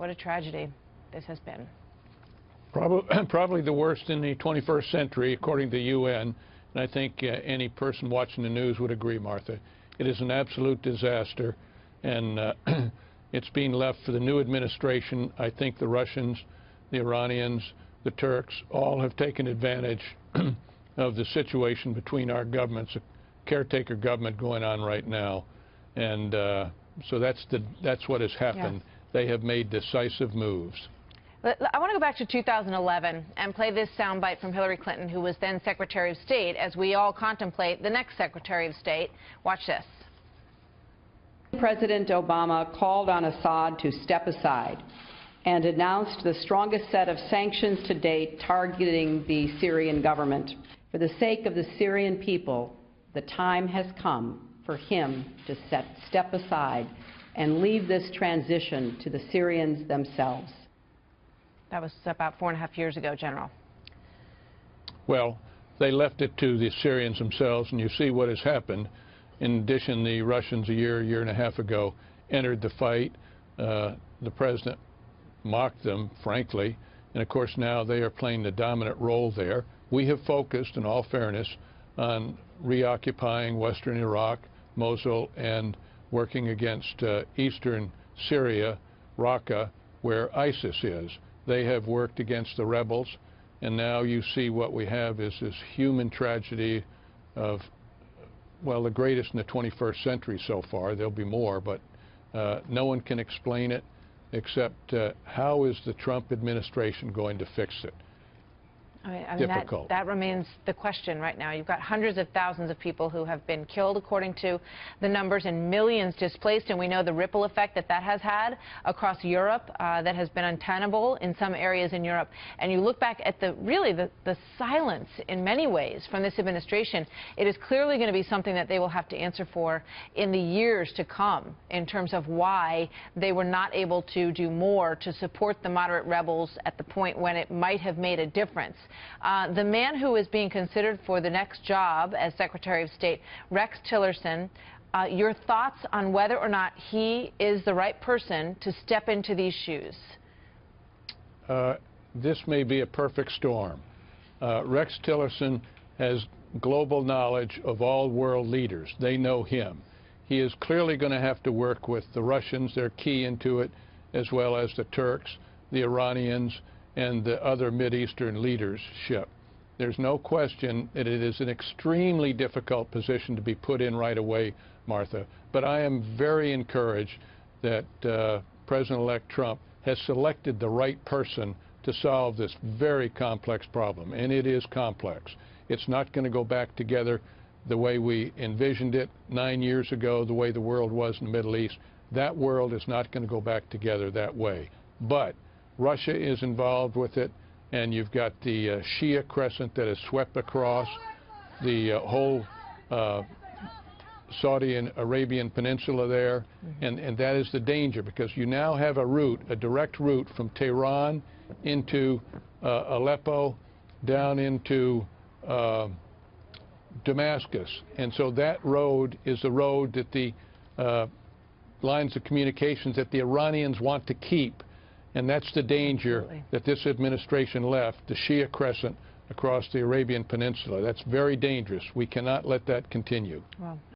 What a tragedy this has been. Probably the worst in the 21st century, according to the UN. And I think any person watching the news would agree, Martha. It is an absolute disaster, and it's being left for the new administration. I think the Russians, the Iranians, the Turks all have taken advantage of the situation between our governments, a caretaker government going on right now. And so that's what has happened. Yes. They have made decisive moves. I want to go back to 2011 and play this soundbite from Hillary Clinton, who was then Secretary of State, as we all contemplate the next Secretary of State. Watch this. President Obama called on Assad to step aside and announced the strongest set of sanctions to date targeting the Syrian government. For the sake of the Syrian people, the time has come for him to step aside and leave this transition to the Syrians themselves. That was about 4.5 years ago, General. Well, they left it to the Syrians themselves, and you see what has happened. In addition, the Russians a year and a half ago entered the fight. The president mocked them, frankly, and of course now they are playing the dominant role there. We have focused, in all fairness, on reoccupying western Iraq, Mosul, and working against eastern Syria, Raqqa, where ISIS is. They have worked against the rebels, and now you see what we have is this human tragedy of, well, the greatest in the 21st century so far. There'll be more, but no one can explain it except how is the Trump administration going to fix it? I mean that remains the question right now. You've got hundreds of thousands of people who have been killed, according to the numbers, and millions displaced, and we know the ripple effect that has had across Europe that has been untenable in some areas in Europe. And you look back at the silence in many ways from this administration. It is clearly going to be something that they will have to answer for in the years to come in terms of why they were not able to do more to support the moderate rebels at the point when it might have made a difference. The man who is being considered for the next job as Secretary of State, Rex Tillerson, your thoughts on whether or not he is the right person to step into these shoes? This may be a perfect storm. Rex Tillerson has global knowledge of all world leaders. They know him. He is clearly going to have to work with the Russians. They're key into it, as well as the Turks, the Iranians, and the other Mideastern leadership. There's no question that it is an extremely difficult position to be put in right away, Martha. But I am very encouraged that President-elect Trump has selected the right person to solve this very complex problem. And it is complex. It's not going to go back together the way we envisioned it 9 years ago, the way the world was in the Middle East. That world is not going to go back together that way. But Russia is involved with it, and you've got the Shia crescent that has swept across the whole Saudi and Arabian peninsula there, and that is the danger, because you now have a route, a direct route from Tehran into Aleppo down into Damascus, and so that road is the road that the lines of communications that the Iranians want to keep. And that's the danger that this administration left, the Shia crescent across the Arabian Peninsula. That's very dangerous. We cannot let that continue. Well,